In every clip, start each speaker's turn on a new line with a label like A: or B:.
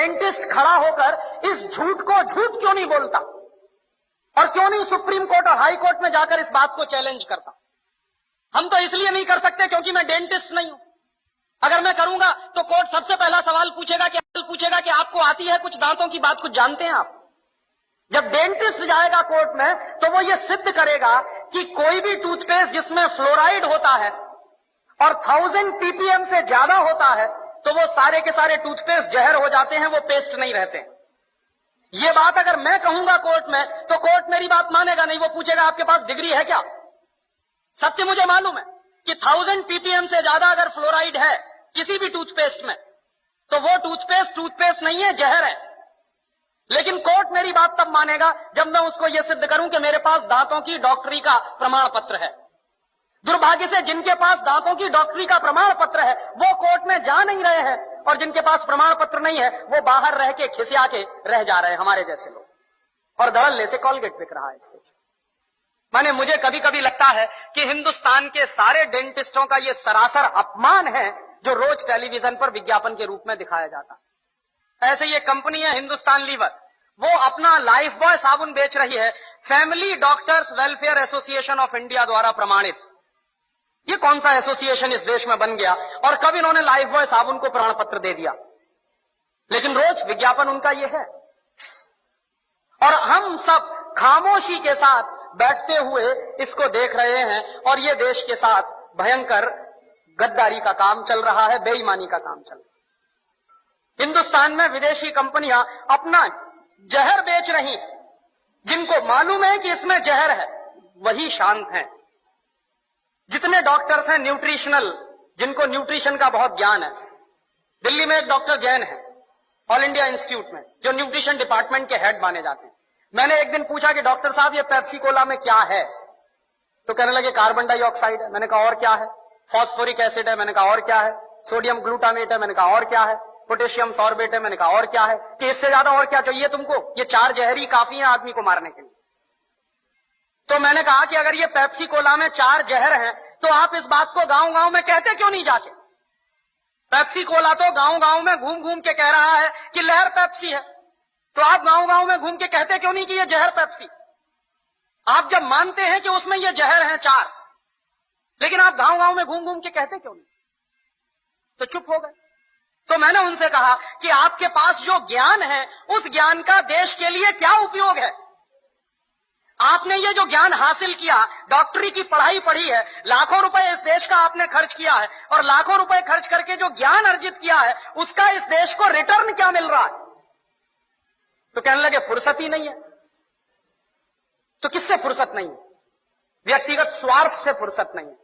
A: Dentist खड़ा होकर इस झूठ को झूठ क्यों नहीं बोलता और क्यों नहीं सुप्रीम कोर्ट और हाई कोर्ट में जाकर इस बात को चैलेंज करता? हम तो इसलिए नहीं कर सकते क्योंकि मैं डेंटिस्ट नहीं हूं। अगर मैं करूंगा तो कोर्ट सबसे पहला सवाल पूछेगा कि आपको आती है कुछ दांतों की बात, कुछ जानते हैं आप? जब डेंटिस्ट जाएगा कोर्ट में तो वो ये सिद्ध करेगा कि कोई भी टूथपेस्ट जिसमें फ्लोराइड होता है और 1000 ppm से ज्यादा होता है तो वो सारे के सारे टूथपेस्ट जहर हो जाते हैं, वो पेस्ट नहीं रहते। ये बात अगर मैं कहूंगा कोर्ट में तो कोर्ट मेरी बात मानेगा नहीं, वो पूछेगा आपके पास डिग्री है क्या? सत्य मुझे मालूम है कि 1000 ppm से ज्यादा अगर फ्लोराइड है किसी भी टूथपेस्ट में तो वो टूथपेस्ट नहीं है, जहर है। लेकिन कोर्ट मेरी बात तब मानेगा जब मैं उसको यह सिद्ध करूं कि मेरे पास दांतों की डॉक्टरी का प्रमाण पत्र है। दुर्भाग्य से जिनके पास दांतों की डॉक्टरी का प्रमाण पत्र है वो कोर्ट में जा नहीं रहे हैं, और जिनके पास प्रमाण पत्र नहीं है वो बाहर रह के खिसिया के रह जा रहे हैं, हमारे जैसे लोग। और धड़ल्ले से कॉलगेट बिक रहा है इसके। माने मुझे कभी कभी लगता है कि हिंदुस्तान के सारे डेंटिस्टों का यह सरासर अपमान है जो रोज टेलीविजन पर विज्ञापन के रूप में दिखाया जाता है। ऐसे ये कंपनी है हिंदुस्तान लीवर, वो अपना लाइफ बॉय साबुन बेच रही है family doctors welfare association of India द्वारा प्रमाणित। ये कौन सा एसोसिएशन इस देश में बन गया और कब इन्होंने लाइफ बॉय साबुन को प्रमाण पत्र दे दिया? लेकिन रोज विज्ञापन उनका ये है, और हम सब खामोशी के साथ बैठते हुए इसको देख रहे हैं। और ये देश के साथ भयंकर गद्दारी का काम चल रहा है, बेईमानी का काम चल रहा है। हिंदुस्तान में विदेशी कंपनियां अपना जहर बेच रही, जिनको मालूम है कि इसमें जहर है वही शांत हैं। जितने डॉक्टर्स हैं न्यूट्रिशनल, जिनको न्यूट्रिशन का बहुत ज्ञान है, दिल्ली में एक डॉक्टर जैन है ऑल इंडिया इंस्टीट्यूट में, जो न्यूट्रिशन डिपार्टमेंट के हेड माने जाते हैं। मैंने एक दिन पूछा कि डॉक्टर साहब ये पेप्सी कोला में क्या है? तो कहने लगे कार्बन डाइऑक्साइड है। मैंने कहा और क्या है? फॉस्फोरिक एसिड है। मैंने कहा और क्या है? सोडियम ग्लूटामेट है। मैंने कहा और क्या है? पोटेशियम सॉर्बेट है। मैंने कहा और क्या है? कि इससे ज्यादा और क्या चाहिए तुमको? ये 4 जहरी काफी है आदमी को मारने के लिए। तो मैंने कहा कि अगर ये पेप्सी कोला में 4 जहर हैं तो आप इस बात को गांव गांव में कहते क्यों नहीं जाके? पेप्सी कोला तो गांव गांव में घूम घूम के कह रहा है कि लहर पेप्सी है, तो आप गांव गांव में घूम के कहते क्यों नहीं कि ये जहर पेप्सी? आप जब मानते हैं कि उसमें ये जहर हैं 4, लेकिन आप गांव गांव में घूम घूम के कहते क्यों नहीं? तो चुप हो गए। तो मैंने उनसे कहा कि आपके पास जो ज्ञान है उस ज्ञान का देश के लिए क्या उपयोग है? आपने ये जो ज्ञान हासिल किया, डॉक्टरी की पढ़ाई पढ़ी है, लाखों रुपए इस देश का आपने खर्च किया है, और लाखों रुपए खर्च करके जो ज्ञान अर्जित किया है उसका इस देश को रिटर्न क्या मिल रहा है? तो कहने लगे फुर्सत ही नहीं है। तो किससे फुर्सत नहीं है? व्यक्तिगत स्वार्थ से फुर्सत नहीं है।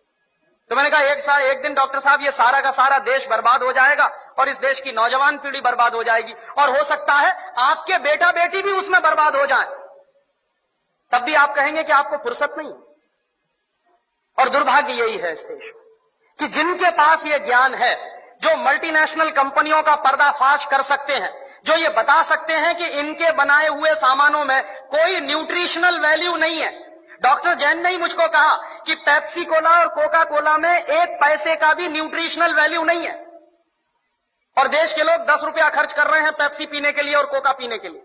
A: तो मैंने कहा एक दिन डॉक्टर साहब ये सारा का सारा देश बर्बाद हो जाएगा और इस देश की नौजवान पीढ़ी बर्बाद हो जाएगी, और हो सकता है आपके बेटा बेटी भी उसमें बर्बाद हो जाए, तब भी आप कहेंगे कि आपको फुर्सत नहीं है। और दुर्भाग्य यही है इस देश में कि जिनके पास ये ज्ञान है, जो मल्टीनेशनल कंपनियों का पर्दाफाश कर सकते हैं, जो ये बता सकते हैं कि इनके बनाए हुए सामानों में कोई न्यूट्रिशनल वैल्यू नहीं है। डॉक्टर जैन ने ही मुझको कहा कि पेप्सी कोला और कोका कोला में 1 पैसे का भी न्यूट्रिशनल वैल्यू नहीं है, और देश के लोग 10 रुपया खर्च कर रहे हैं पेप्सी पीने के लिए और कोका पीने के लिए।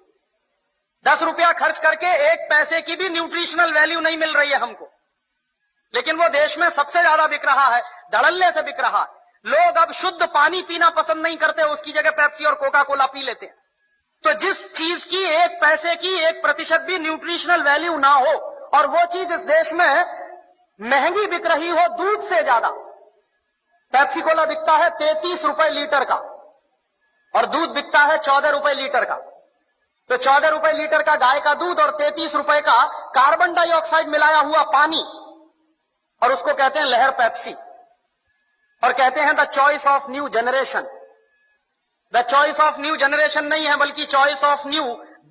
A: 10 रुपया खर्च करके 1 पैसे की भी न्यूट्रिशनल वैल्यू नहीं मिल रही है हमको, लेकिन वो देश में सबसे ज्यादा बिक रहा है, धड़ल्ले से बिक रहा है। लोग अब शुद्ध पानी पीना पसंद नहीं करते, उसकी जगह पेप्सी और कोका कोला पी लेते हैं। तो जिस चीज की 1 पैसे की 1% भी न्यूट्रिशनल वैल्यू ना हो, और वो चीज इस देश में महंगी बिक रही हो दूध से ज्यादा। पेप्सी कोला बिकता है 33 रुपए लीटर का और दूध बिकता है 14 रुपए लीटर का। तो 14 रुपए लीटर का गाय का दूध और 33 रुपए का कार्बन डाइऑक्साइड मिलाया हुआ पानी, और उसको कहते हैं लहर पेप्सी, और कहते हैं the choice of new generation. The choice of new generation नहीं है, बल्कि choice of new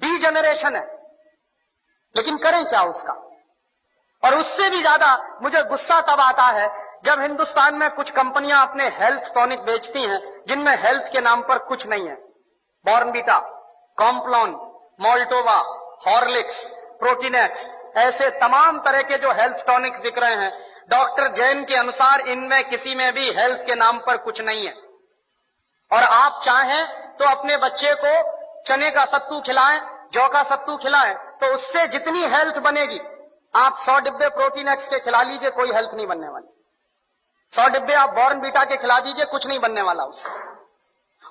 A: D generation है। लेकिन करें क्या उसका? और उससे भी ज्यादा मुझे गुस्सा तब आता है जब हिंदुस्तान में कुछ कंपनियां अपने हेल्थ टॉनिक बेचती हैं जिनमें हेल्थ के नाम पर कुछ नहीं है। Bournvita, Complan, Maltova, Horlicks, Protinex, ऐसे तमाम तरह के जो हेल्थ टॉनिक्स बिक रहे हैं, डॉक्टर जैन के अनुसार इनमें किसी में भी हेल्थ के नाम पर कुछ नहीं है। और आप चाहें तो अपने बच्चे को चने का सत्तू खिलाएं, जौ का सत्तू खिलाएं, तो उससे जितनी हेल्थ बनेगी, आप 100 डिब्बे प्रोटीन एक्स के खिला लीजिए, कोई हेल्थ नहीं बनने वाली। 100 डिब्बे आप बॉर्नवीटा के खिला दीजिए, कुछ नहीं बनने वाला उससे।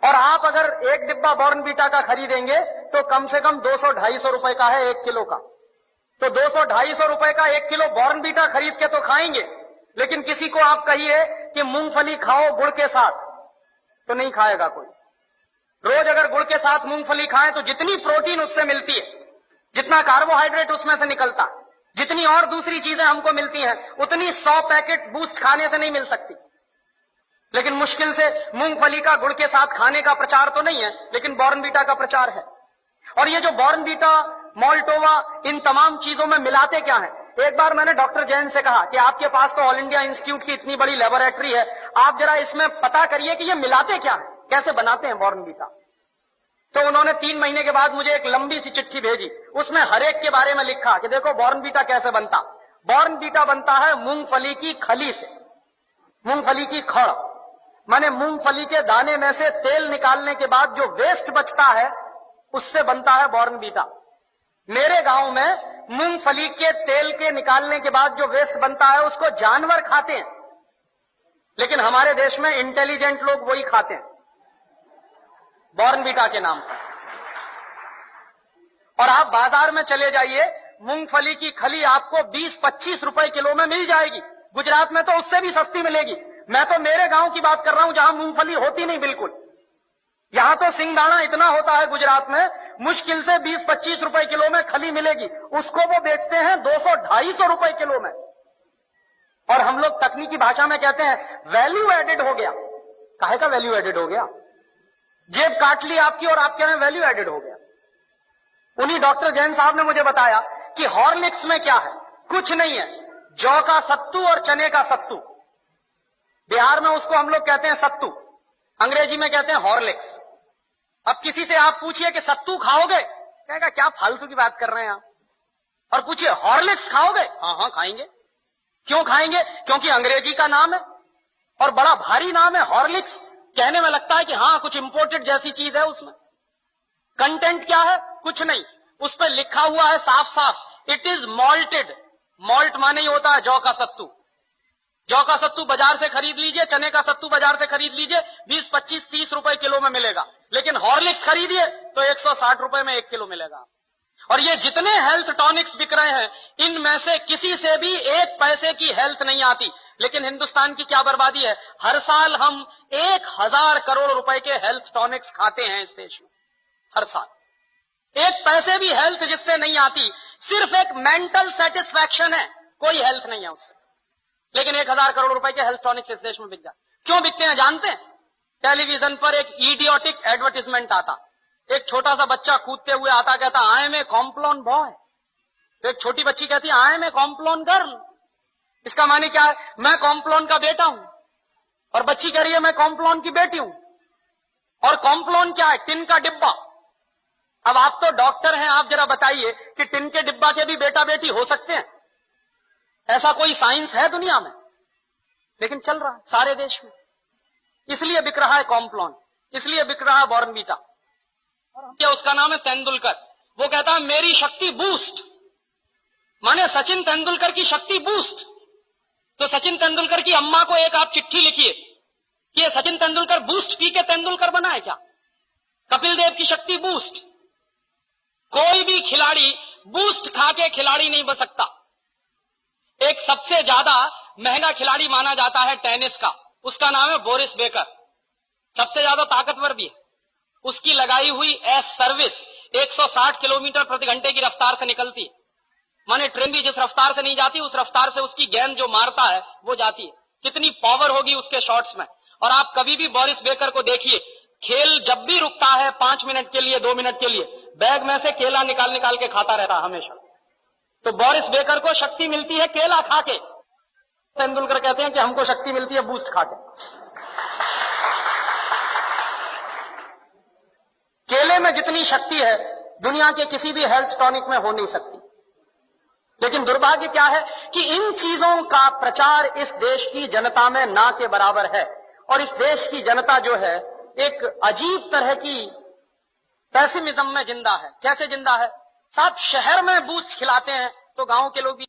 A: और आप अगर एक डिब्बा बॉर्नवीटा का खरीदेंगे तो कम से कम 200-250 रुपए का है 1 किलो का। तो 200-250 रुपए का 1 किलो बॉर्नवीटा खरीद के तो खाएंगे, लेकिन किसी को आप कहिए कि मूंगफली खाओ गुड़ के साथ, तो नहीं खाएगा कोई। रोज अगर गुड़ के साथ मूंगफली खाएं तो जितनी प्रोटीन उससे मिलती है, जितना कार्बोहाइड्रेट उसमें से निकलता, जितनी और दूसरी चीजें हमको मिलती हैं, उतनी 100 पैकेट बूस्ट खाने से नहीं मिल सकती। लेकिन मुश्किल से मूंगफली का गुड़ के साथ खाने का प्रचार तो नहीं है, लेकिन बॉर्नवीटा का प्रचार है। और ये जो बॉर्नवीटा, मोल्टोवा, इन तमाम चीजों में मिलाते क्या है? एक बार मैंने डॉक्टर जैन से कहा कि आपके पास तो ऑल इंडिया इंस्टीट्यूट की इतनी बड़ी लेबोरेटरी है, आप जरा इसमें पता करिए कि ये मिलाते क्या है, कैसे बनाते हैं बॉर्नवीटा। तो उन्होंने 3 महीने के बाद मुझे एक लंबी सी चिट्ठी भेजी, उसमें हर एक के बारे में लिखा कि देखो बॉर्नवीटा कैसे बनता। बॉर्नवीटा बनता है मूंगफली की खली से, मूंगफली की खड़, माने मूंगफली के दाने में से तेल निकालने के बाद जो वेस्ट बचता है उससे बनता है बॉर्नवीटा। मेरे गांव में मूंगफली के तेल के निकालने के बाद जो वेस्ट बनता है उसको जानवर खाते हैं, लेकिन हमारे देश में इंटेलिजेंट लोग वही खाते हैं बॉर्नवीटा के नाम पर। और आप बाजार में चले जाइए, मूंगफली की खली आपको 20-25 रुपए किलो में मिल जाएगी। गुजरात में तो उससे भी सस्ती मिलेगी। मैं तो मेरे गांव की बात कर रहा हूं जहां मूंगफली होती नहीं बिल्कुल। यहां तो सिंगदाना इतना होता है गुजरात में, मुश्किल से 20-25 रुपए किलो में खली मिलेगी, उसको वो बेचते हैं 200-250 रुपए किलो में। और हम लोग तकनीकी भाषा में कहते हैं वैल्यू एडेड हो गया। काहे का वैल्यू एडेड हो गया? जेब काट ली आपकी और आप कह रहे हैं वैल्यू एडेड हो गया। उन्हीं डॉक्टर जैन साहब ने मुझे बताया कि हॉर्लिक्स में क्या है, कुछ नहीं है, जौ का सत्तू और चने का सत्तू। बिहार में उसको हम लोग कहते हैं सत्तू, अंग्रेजी में कहते हैं हॉर्लिक्स। अब किसी से आप पूछिए कि सत्तू खाओगे, कहेगा क्या फालतू की बात कर रहे हैं आप। और पूछिए हॉर्लिक्स खाओगे, हाँ हाँ खाएंगे। क्यों खाएंगे? क्योंकि अंग्रेजी का नाम है और बड़ा भारी नाम है हॉर्लिक्स। कहने में लगता है कि हाँ कुछ इंपोर्टेड जैसी चीज है उसमें। कंटेंट क्या है? कुछ नहीं, उस पर लिखा हुआ है साफ साफ, इट इज मॉल्टेड। मॉल्ट माने ही होता है जौ का सत्तू। जौ का सत्तू बाजार से खरीद लीजिए, चने का सत्तू बाजार से खरीद लीजिए, 20-25-30 रुपए किलो में मिलेगा। लेकिन हॉर्लिक्स खरीदिए तो 160 रुपए में 1 किलो मिलेगा। और ये जितने हेल्थ टॉनिक्स बिक रहे हैं, इनमें से किसी से भी 1 पैसे की हेल्थ नहीं आती। लेकिन हिंदुस्तान की क्या बर्बादी है, हर साल हम 1000 करोड़ रुपए के हेल्थ टॉनिक्स खाते हैं इस देश में, हर साल। 1 पैसे भी हेल्थ जिससे नहीं आती, सिर्फ एक मेंटल सेटिस्फैक्शन है, कोई हेल्थ नहीं है उससे। लेकिन 1000 करोड़ रुपए के हेल्थ टॉनिक्स इस देश में बिक जाते। क्यों बिकते हैं जानते हैं? टेलीविजन पर एक इडियोटिक एडवर्टाइजमेंट आता, एक छोटा सा बच्चा कूदते हुए आता, कहता I am a Complan boy. एक छोटी बच्ची कहती है I am a Complan girl. इसका माने क्या है? मैं कॉम्प्लोन का बेटा हूं। और बच्ची कह रही है मैं कॉम्प्लोन की बेटी हूं। और कॉम्प्लोन क्या है? टिन का डिब्बा। अब आप तो डॉक्टर हैं, आप जरा बताइए कि टिन के डिब्बा के भी बेटा बेटी हो सकते हैं? ऐसा कोई साइंस है दुनिया में? लेकिन चल रहा है सारे देश में। इसलिए बिक रहा है कॉम्प्लोन, इसलिए बिक रहा है बॉर्नवीटा। और उसका नाम है तेंदुलकर। वो कहता है मेरी शक्ति बूस्ट, माने सचिन तेंदुलकर की शक्ति बूस्ट। तो सचिन तेंदुलकर की अम्मा को एक आप चिट्ठी लिखिए कि ये सचिन तेंदुलकर बूस्ट पी के तेंदुलकर बना है क्या? कपिल देव की शक्ति बूस्ट। कोई भी खिलाड़ी बूस्ट खा के खिलाड़ी नहीं बन सकता। एक सबसे ज्यादा महंगा खिलाड़ी माना जाता है टेनिस का, उसका नाम है बोरिस बेकर। सबसे ज्यादा ताकतवर भी है। उसकी लगाई हुई एस सर्विस 160 किलोमीटर प्रति घंटे की रफ्तार से निकलती है। माने ट्रेन भी जिस रफ्तार से नहीं जाती, उस रफ्तार से उसकी गेंद जो मारता है वो जाती है। कितनी पावर होगी उसके शॉट्स में। और आप कभी भी बोरिस बेकर को देखिए, खेल जब भी रुकता है 5 मिनट के लिए, 2 मिनट के लिए, बैग में से केला निकाल निकाल के खाता रहता है हमेशा। तो बोरिस बेकर को शक्ति मिलती है केला खा के। तेंदुलकर कहते हैं कि हमको शक्ति मिलती है बूस्ट खा के। केले में जितनी शक्ति है दुनिया के किसी भी हेल्थ टॉनिक में हो नहीं सकती। लेकिन दुर्भाग्य क्या है कि इन चीजों का प्रचार इस देश की जनता में ना के बराबर है। और इस देश की जनता जो है एक अजीब तरह की पैसिमिज्म में जिंदा है। कैसे जिंदा है? साहब शहर में बूस्ट खिलाते हैं तो गांव के लोग भी